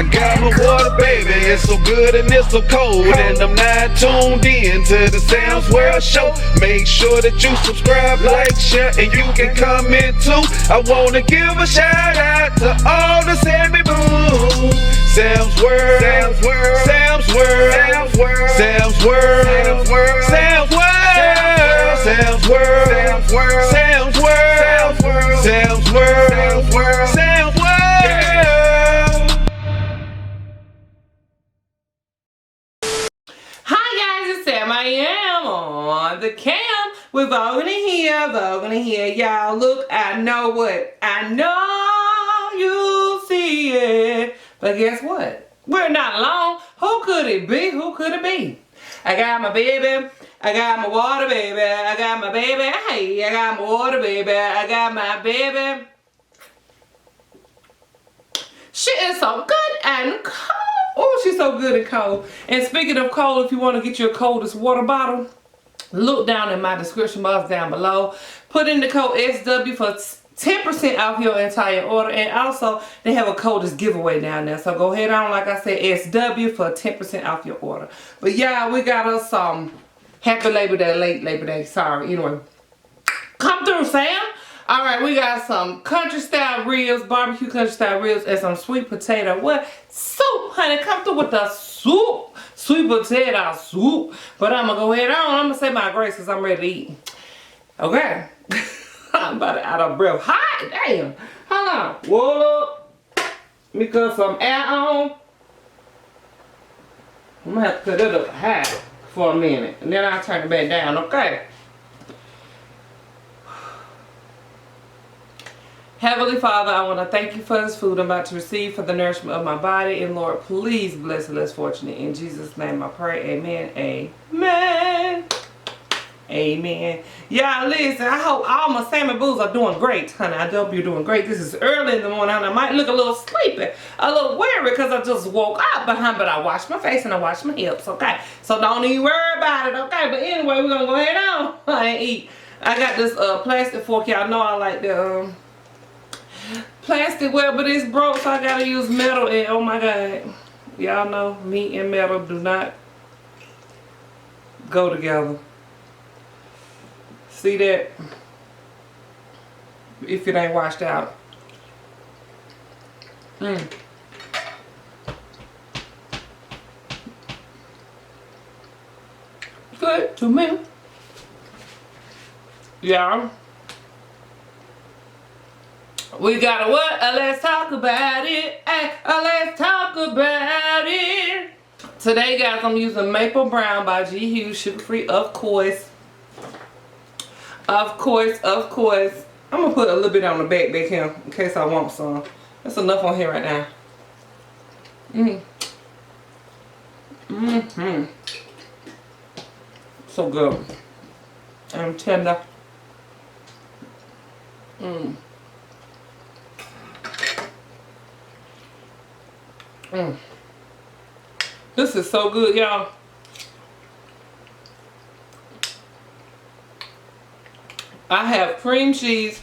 I got my water, baby, it's so good and it's so cold. And I'm not tuned in to the Sam's World Show. Make sure that you subscribe, like, share, and you can comment too. I wanna give a shout out to all the Sammy Boo. Sam's World, Sam's World, Sam's World, Sam's World, Sam's World, Sam's World, Sam's World, Sam's World, Sam's World, Sam's World, Sam's World, Sam's World, Sam's World. Hi guys, it's Sam. I am on the cam with Voguing in here, y'all. Look, I know what? I know you see it. But guess what? We're not alone. Who could it be? Who could it be? I got my baby. I got my water, baby. I got my baby. Hey, I got my water, baby. I got my baby. She is so good and cold. Oh, she's so good and cold. And speaking of cold, if you want to get your coldest water bottle, look down in my description box down below. Put in the code SW for 10% off your entire order. And also, they have a coldest giveaway down there. So go ahead on, like I said, SW for 10% off your order. But yeah, we got us some happy Labor Day, late Labor Day. Sorry, anyway. Come through, Sam. All right, we got some country style ribs, barbecue country style ribs, and some sweet potato. What? Soup, honey. Come through with the soup. Sweet potato soup. But I'm going to go ahead on. I'm going to say my grace because I'm ready to eat. Okay. I'm about to out of breath. Hot damn. Hold on. Whoa up. Let me cut some air on. I'm going to have to cut it up high for a minute. And then I'll turn it back down. Okay. Heavenly Father, I want to thank you for this food I'm about to receive for the nourishment of my body. And Lord, please bless the less fortunate. In Jesus' name I pray. Amen. Amen. Amen. Y'all listen, I hope all my Sammy Boos are doing great, honey. I hope you're doing great. This is early in the morning and I might look a little sleepy, a little weary because I just woke up behind, but I washed my face and I washed my hips, okay? So don't even worry about it, okay? But anyway, we're going to go ahead on and eat. I got this plastic fork. Y'all know I like the plasticware, but it's broke, so I gotta use metal. And oh my god, y'all know meat and metal do not go together. See that? If it ain't washed out. Good to me. Y'all, we got a what? Let's talk about it. Let's talk about it. Today, guys, I'm using Maple Brown by G. Hughes, sugar-free, of course. Of course, of course. I'm going to put a little bit on the back here in case I want some. That's enough on here right now. So good. And tender. This is so good, y'all. I have cream cheese.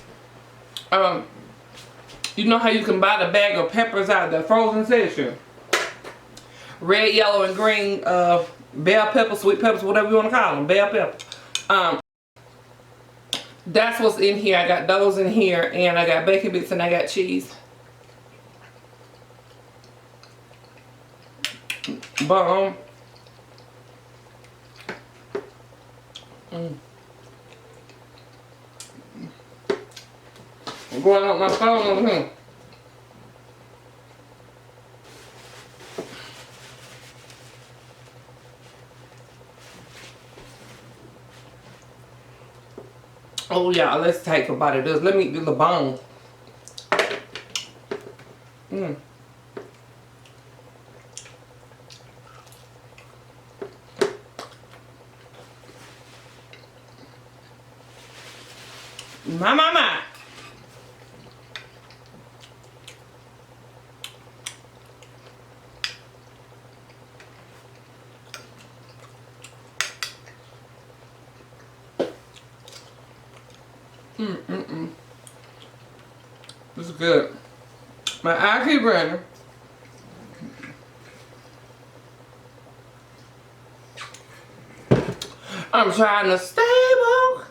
You know how you can buy the bag of peppers out of the frozen section? Red, yellow, and green bell peppers, sweet peppers, whatever you want to call them. Bell pepper. That's what's in here. I got those in here, and I got bacon bits and I got cheese. Bomb. I'm going out my phone over here. Oh yeah, let's take a bite of this. Let me do the bone. My. This is good. My eye keep running. I'm trying to stay woke.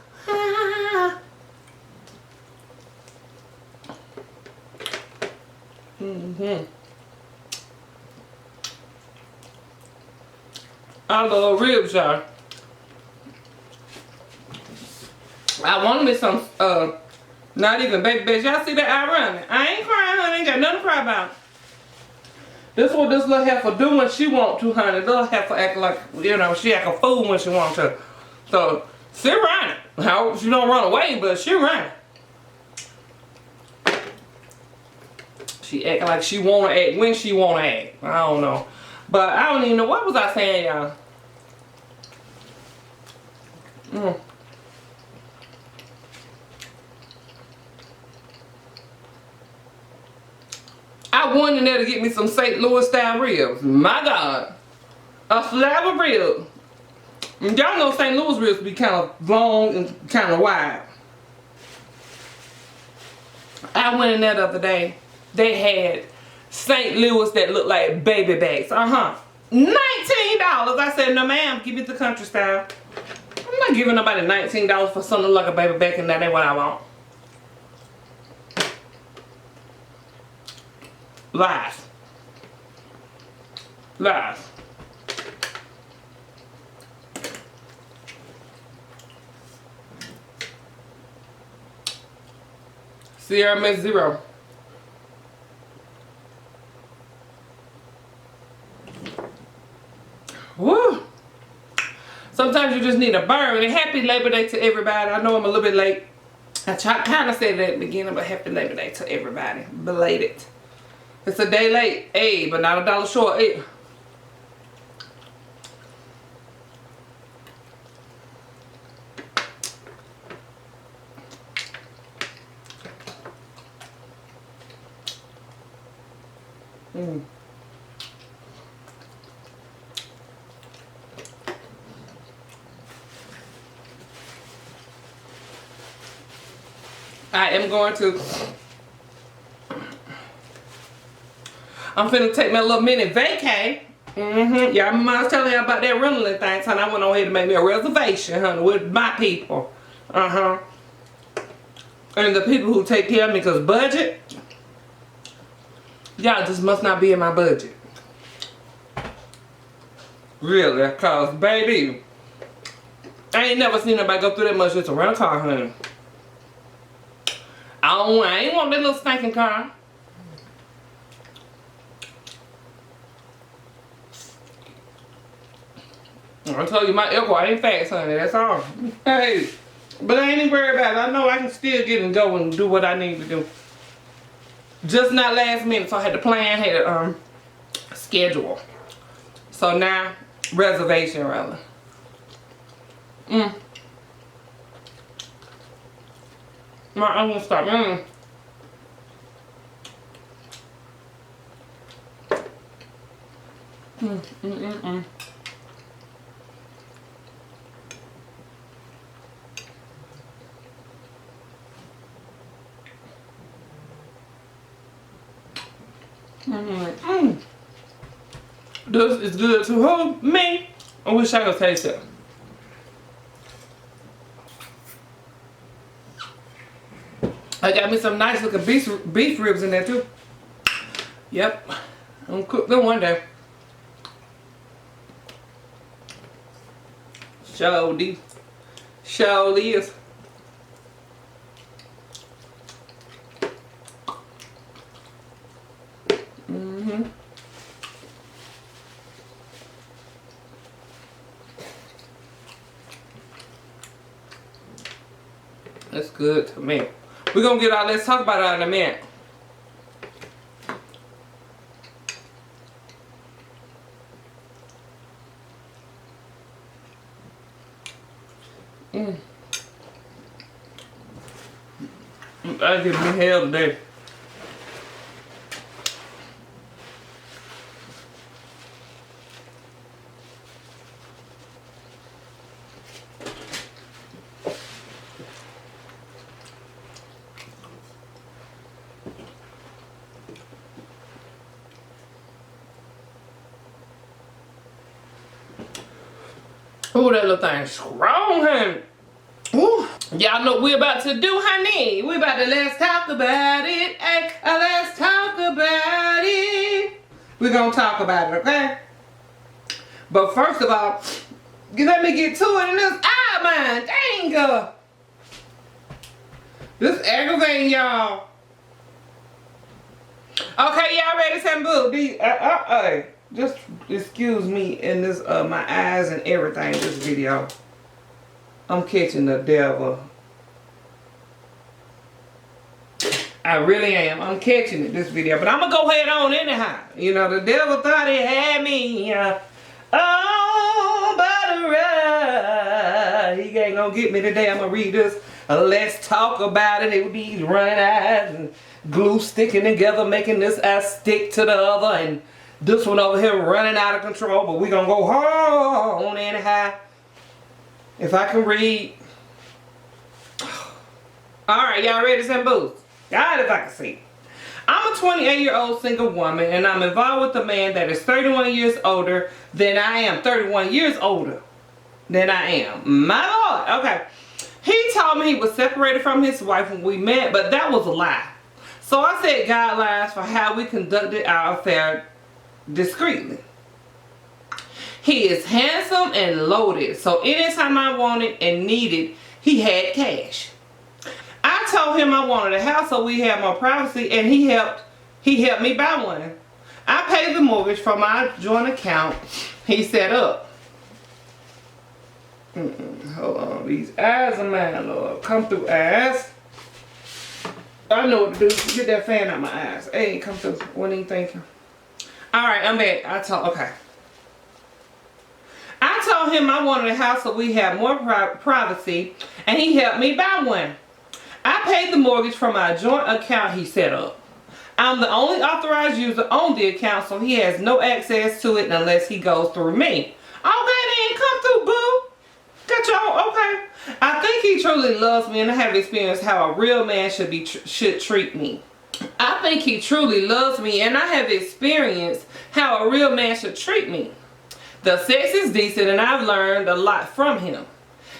I love ribs, y'all. I want me some, not even baby bitch. Y'all see that I run it? I ain't crying, honey. Ain't got nothing to cry about. This what this little heifer do when she want to, honey. Little heifer act like, you know, she act a fool when she want to. So, she running. I hope she don't run away, but she running. She act like she wanna act when she wanna act. I don't know. But I don't even know. What was I saying, y'all? I went in there to get me some St. Louis style ribs. My God. A slab of rib. Y'all know St. Louis ribs be kind of long and kind of wide. I went in there the other day. They had St. Louis that looked like baby backs. $19. I said, no ma'am, give me the country style. I'm not giving nobody $19 for something like a baby back, and that ain't what I want. Lies. Lies. Sierra Miss Zero. Woo! Sometimes you just need a burn. And happy Labor Day to everybody. I know I'm a little bit late. I kind of said it at the beginning, but happy Labor Day to everybody. Belated. It's a day late, hey, but not $1 short, hey. I am going to, I'm finna take my little mini vacay. Y'all remember I was telling you about that rental thing, so I went on ahead to make me a reservation, honey, with my people. And the people who take care of me, because budget, y'all just must not be in my budget. Really, because baby, I ain't never seen nobody go through that much just to rent a car, honey. I ain't want that little stinking car. I told you my airport ain't fast, honey. That's all. Hey, but I ain't even worried about it. I know I can still get and go and do what I need to do. Just not last minute, so I had to plan, had to schedule. So now, reservation rather. I'm gonna stop. This is good to hold me. I wish I could taste it. I got me some nice looking beef ribs in there too. Yep. I'm gonna cook them one day. Surely is. That's good to me. We're gonna get all, let's talk about it in a minute. I give me hell today. Ooh, that little thing strong, honey. Ooh. Y'all know what we about to do, honey. We about to let's talk about it. Hey, let's talk about it. We're gonna talk about it, okay? But first of all, let me get to it in this eye, man. Dang. This aggravating, y'all. Okay, y'all ready, Sambu? Just excuse me in this, my eyes and everything, this video. I'm catching the devil. I really am. I'm catching it, this video. But I'm going to go ahead on anyhow. You know, the devil thought he had me. Oh, but he ain't going to get me today. I'm going to read this. Let's talk about it. It would be running eyes and glue sticking together, making this eye stick to the other. And this one over here running out of control. But we're going to go on anyhow. If I can read. Alright, y'all ready to send boots? God, if I can see. I'm a 28-year-old single woman, and I'm involved with a man that is 31 years older than I am. 31 years older than I am. My Lord. Okay. He told me he was separated from his wife when we met, but that was a lie. So I set guidelines for how we conducted our affair discreetly. He is handsome and loaded, so anytime I wanted and needed, he had cash. I told him I wanted a house so we had more privacy, and he helped me buy one. I paid the mortgage from my joint account he set up. Hold on, these eyes of mine, Lord. Come through, eyes. I know what to do. Get that fan out my eyes. Hey, come through. What are you thinking? Alright, I'm back. Okay. I told him I wanted a house so we had more privacy, and he helped me buy one. I paid the mortgage from my joint account he set up. I'm the only authorized user on the account, so he has no access to it unless he goes through me. Okay then, come through, boo. Got y'all, okay. I think he truly loves me, and I have experienced how a real man should treat me. I think he truly loves me, and I have experienced how a real man should treat me. The sex is decent, and I've learned a lot from him.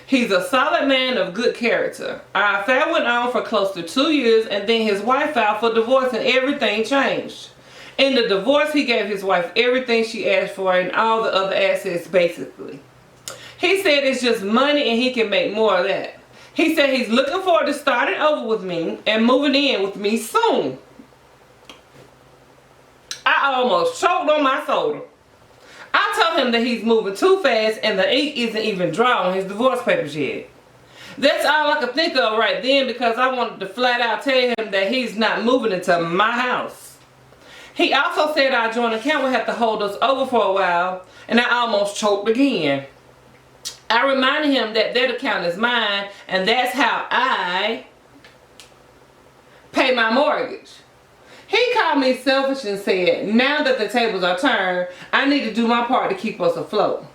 He's a solid man of good character. Our affair went on for close to 2 years, and then his wife filed for divorce and everything changed. In the divorce, he gave his wife everything she asked for and all the other assets basically. He said it's just money and he can make more of that. He said he's looking forward to starting over with me and moving in with me soon. I almost choked on my soda. I told him that he's moving too fast and the ink isn't even dry on his divorce papers yet. That's all I could think of right then because I wanted to flat out tell him that he's not moving into my house. He also said our joint account would have to hold us over for a while, and I almost choked again. I reminded him that that account is mine and that's how I pay my mortgage. He called me selfish and said, now that the tables are turned, I need to do my part to keep us afloat.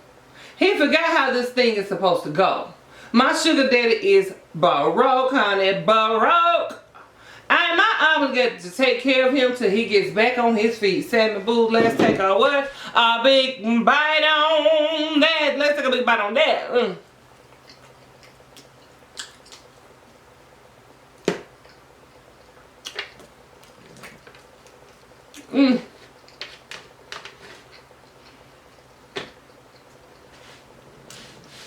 He forgot how this thing is supposed to go. My sugar daddy is Baroque, honey, Baroque. I am not obligated to take care of him till he gets back on his feet. Sammy Boo, let's take a what? A big bite on that. Let's take a big bite on that.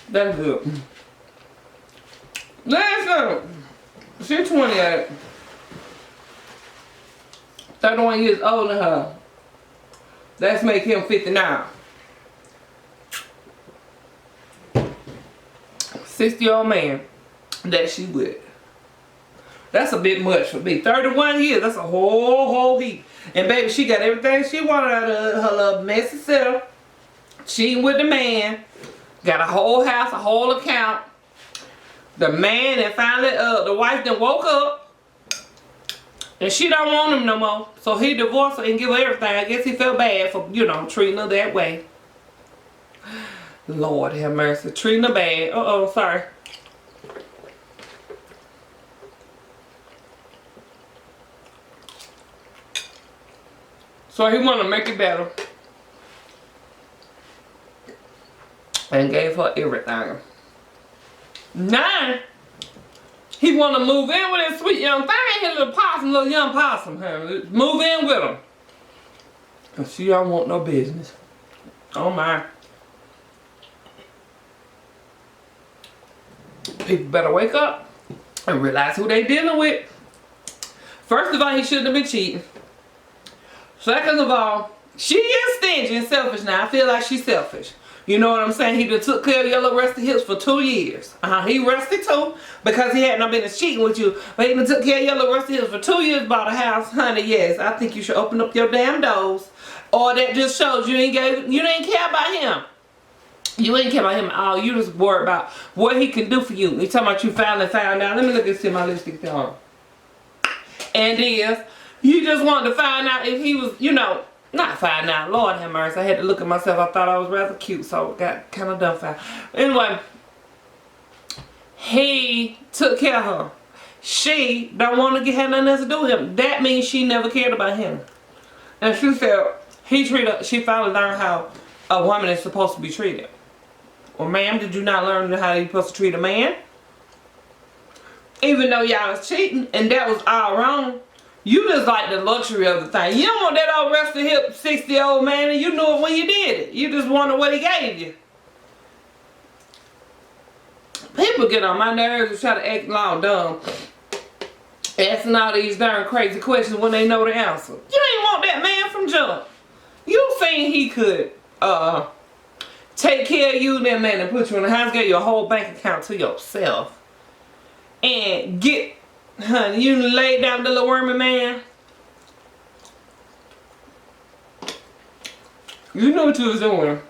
That's good. Let's go. She's 28. 31 years older than her. Let's make him 59. 60-year-old man that she with. That's a bit much for me. 31 years, that's a whole heap. And baby, she got everything she wanted out of her little messy self. Cheating with the man. Got a whole house, a whole account. The man and finally, the wife then woke up. And she don't want him no more. So he divorced her and give her everything. I guess he felt bad for, you know, treating her that way. Lord have mercy. Treating her bad. Uh-oh, sorry. So he want to make it better. and gave her everything. Now, he want to move in with his sweet young thing, his little possum, little young possum. Move in with him. And she don't want no business. Oh my. People better wake up and realize who they dealing with. First of all, he shouldn't have been cheating. Second of all, she is stingy and selfish now. I feel like she's selfish. You know what I'm saying? He done took care of your little rusty hips for 2 years. He rusty too because he had no business cheating with you. But he done took care of your little rusty hips for 2 years, bought a house. Honey, yes, I think you should open up your damn doors. Or that just shows you didn't care about him. You ain't care about him at all. You just worried about what he can do for you. You talking about you finally found out. Let me look and see my lipstick on. And you just wanted to find out if he was, not find out. Lord have mercy. I had to look at myself. I thought I was rather cute, so got kind of dumbfounded. Anyway, he took care of her. She don't want to have nothing else to do with him. That means she never cared about him. And she said she finally learned how a woman is supposed to be treated. Well, ma'am, did you not learn how you're supposed to treat a man? Even though y'all was cheating and that was all wrong, you just like the luxury of the thing. You don't want that old rusty hip 60-year-old man and you knew it when you did it. You just wanted what he gave you. People get on my nerves and try to act all dumb. Asking all these darn crazy questions when they know the answer. You ain't want that man from jump. You seen he could take care of you, that man, and put you in the house, get your whole bank account to yourself. And honey, you laid down the little wormy man. You know what you was doing.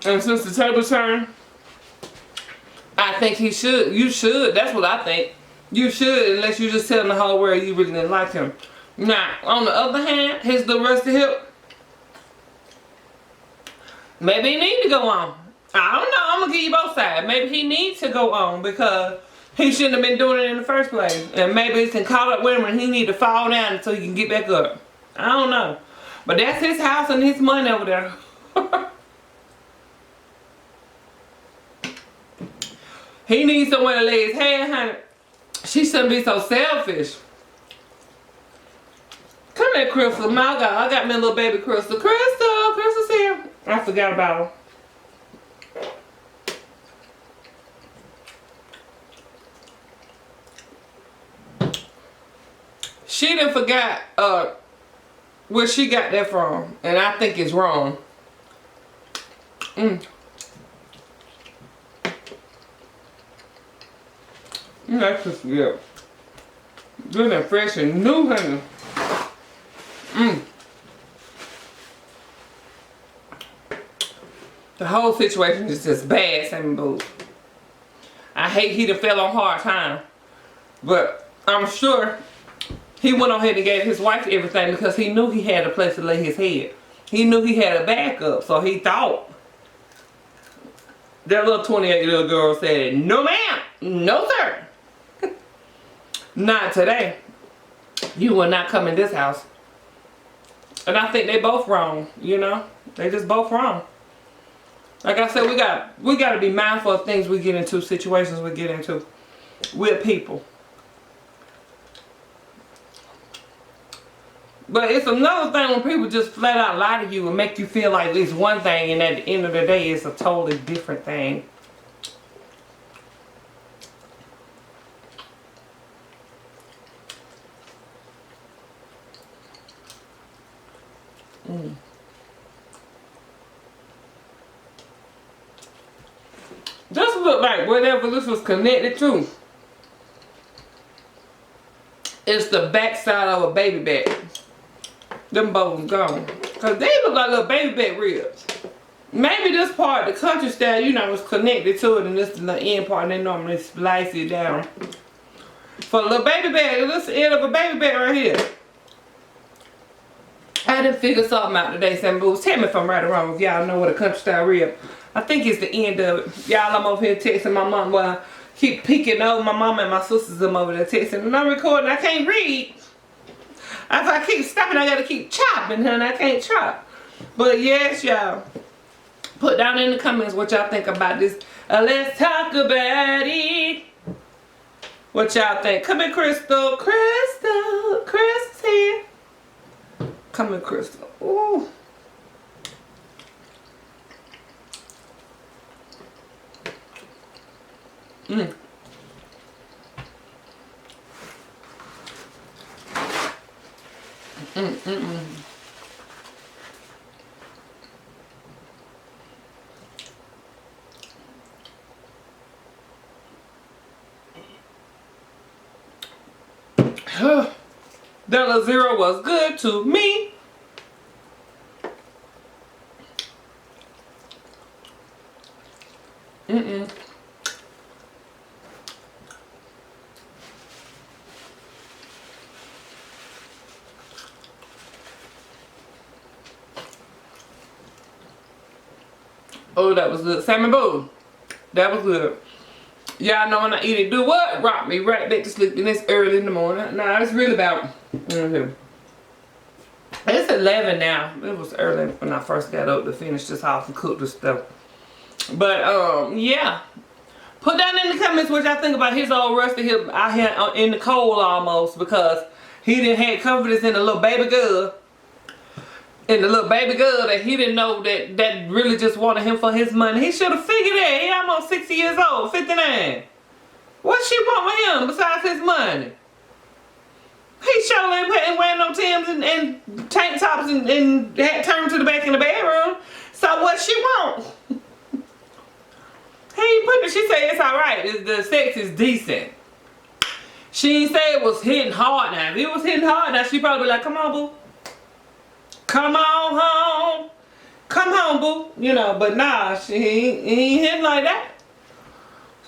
And since the table turned, I think you should, that's what I think. You should, unless you just telling the whole world you really didn't like him. Now, on the other hand, his little rusty hip, maybe he need to go on. I don't know, I'm gonna give you both sides. Maybe he needs to go on because he shouldn't have been doing it in the first place. And maybe it's been caught up with him and he need to fall down so he can get back up. I don't know. But that's his house and his money over there. He needs somewhere to lay his head, honey. She shouldn't be so selfish. Come here, Crystal. I got me a little baby Crystal. Crystal's here. I forgot about her. She done forgot where she got that from. And I think it's wrong. That's just good. Good and fresh and new, honey. The whole situation is just bad, Sammy Boo. I hate he done fell on hard time. But I'm sure he went on ahead and gave his wife everything because he knew he had a place to lay his head. He knew he had a backup, so he thought. That little 28-year-old girl said, no ma'am, no sir. Not today. You will not come in this house. And I think they both wrong, They just both wrong. Like I said, we got to be mindful of things we get into, situations we get into with people. But it's another thing when people just flat out lie to you and make you feel like it's one thing and at the end of the day it's a totally different thing. Just look like whatever this was connected to. It's the backside of a baby back. Them bones gone. Because they look like little baby back ribs. Maybe this part, the country style, was connected to it and this is the end part and they normally slice it down. For a little baby back, this is the end of a baby back right here. I didn't figure something out today, Sammy Boo. Tell me if I'm right or wrong if y'all know what a country style rib. I think it's the end of it. Y'all, I'm over here texting my mom while I keep peeking over my mom and my sisters. I'm over there texting and I'm recording. I can't read. If I keep stopping, I gotta keep chopping, honey. I can't chop. But yes, y'all. Put down in the comments what y'all think about this. Let's talk about it. What y'all think? Come here, Crystal. Crystal. Crystal's here. Come here, Crystal. Ooh. Mm. Dollar Zero was good to me. Oh, that was good. Salmon bowl. That was good. Y'all know when I eat it, do what? Rock me right back to sleep. And it's early in the morning. Nah, it's really about... It's 11 now. It was early when I first got up to finish this house and cook this stuff. But, yeah. Put down in the comments what y'all think about his old rusty hip out here in the cold almost. Because he didn't have confidence in the little baby girl. And the little baby girl that he didn't know that really just wanted him for his money. He should have figured that. He almost 60 years old, 59. What she want with him besides his money? He sure ain't wearing no Timbs and tank tops and had turned to the back in the bedroom. So what she want? He ain't put it. She said it's alright. The sex is decent. She ain't say it was hitting hard now. If it was hitting hard now, she probably be like, come on, boo. Come on home. Come home, boo. You know, but nah, she ain't hitting like that.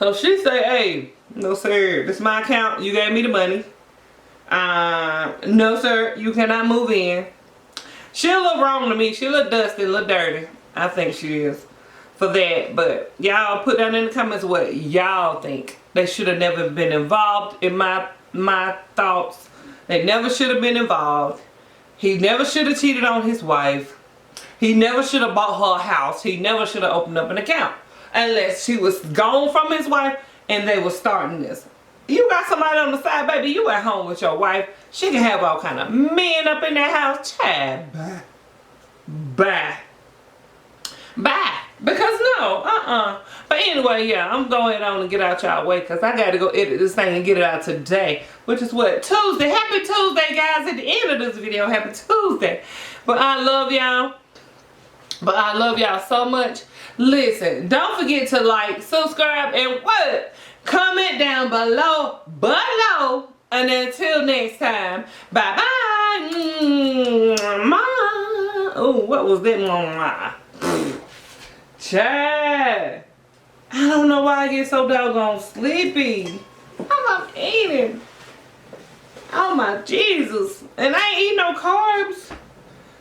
So she say, hey, no sir, this is my account. You gave me the money. No sir, you cannot move in. She a little wrong to me. She a little dusty, a little dirty. I think she is for that. But y'all put down in the comments what y'all think. They should have never been involved in my thoughts. They never should have been involved. He never should have cheated on his wife. He never should have bought her a house. He never should have opened up an account. Unless she was gone from his wife and they were starting this. You got somebody on the side, baby. You at home with your wife. She can have all kind of men up in that house. Chad, bye. Bye. Bye. Because no, But anyway, yeah, I'm going on and get out y'all way because I got to go edit this thing and get it out today. Which is what? Tuesday. Happy Tuesday, guys. At the end of this video, happy Tuesday. But I love y'all. But I love y'all so much. Listen, don't forget to like, subscribe, and what? Comment down below. And until next time, bye-bye. Oh, what was that? Chad. I don't know why I get so doggone sleepy. I'm eating. Oh my Jesus. And I ain't eating no carbs.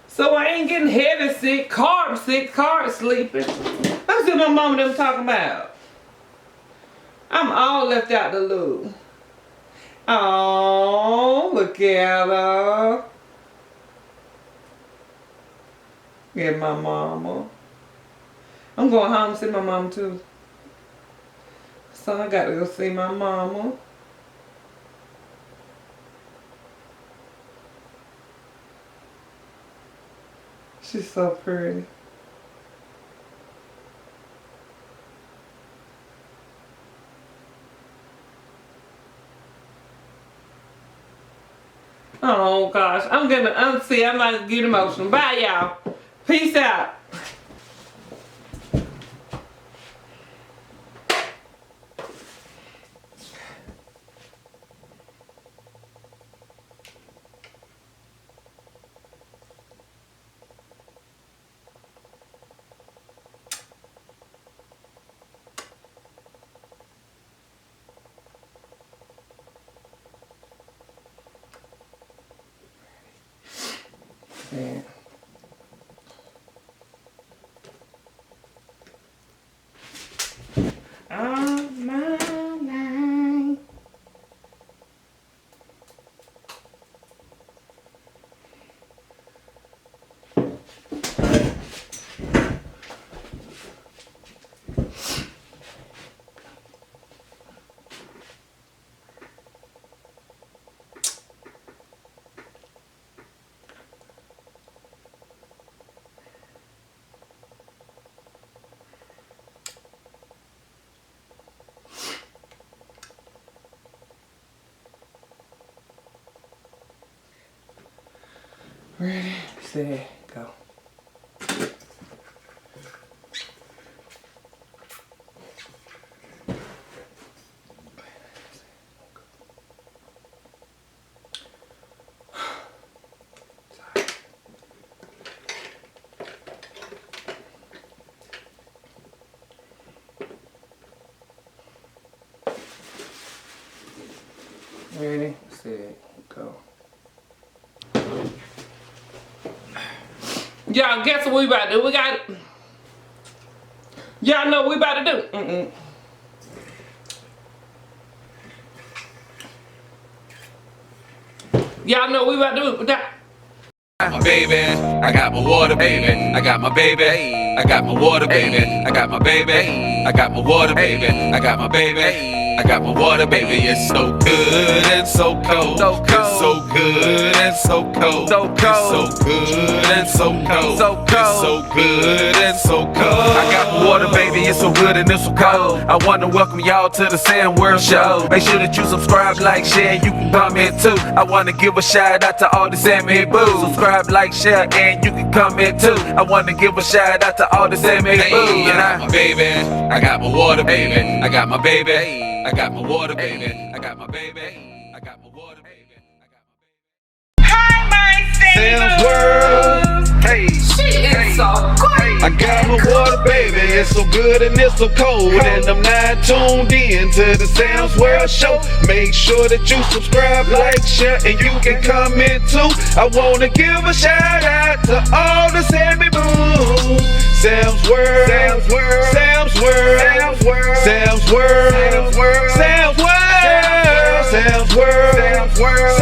So I ain't getting heavy sick, carb sleeping. Let's see what my mama them talking about. I'm all left out the loop. Oh, look at her. Yeah, my mama. I'm going home to see my mama too. So I got to go see my mama. She's so pretty. Oh gosh, I'm not gonna get emotional. Bye y'all. Peace out. Yeah. Oh my life. Ready, set, go. Ready, set, go. Y'all, guess what we about to do? We got it. Y'all know what we about to do. Y'all know what we about to do. My baby, I got my water, baby. I got my baby, I got my water, baby. I got my baby, I got my water, baby. I got my baby. I got my water, baby. It's so good and so cold. It's so good and so cold. It's so good and so cold. It's so good and so cold. I got my water, baby. It's so good and it's so cold. I wanna welcome y'all to the SUBCSRIBE show. Make sure that you subscribe, like, share, and you can comment too. I wanna give a shout out to all the Sammy Boo. Subscribe, like, share, and you can comment too. I wanna give a shout out to all the Sammy Boo. I got my baby. I got my water, baby. I got my baby. I got my water, baby. I got my baby. I got my water, baby. I got my baby. Hi, my Sam's World. Hey, she is so great. I got my water, baby. It's so good and it's so cold. And I'm not tuned in to the Sam's World show. Make sure that you subscribe, like, share, and you can comment too. I wanna give a shout out to all the Sammy Boo. Sam's World. Sam's World. Sam's World. Sam's World. Sam's World. Sam's World. Sam's World. Sam's World. Sam's World.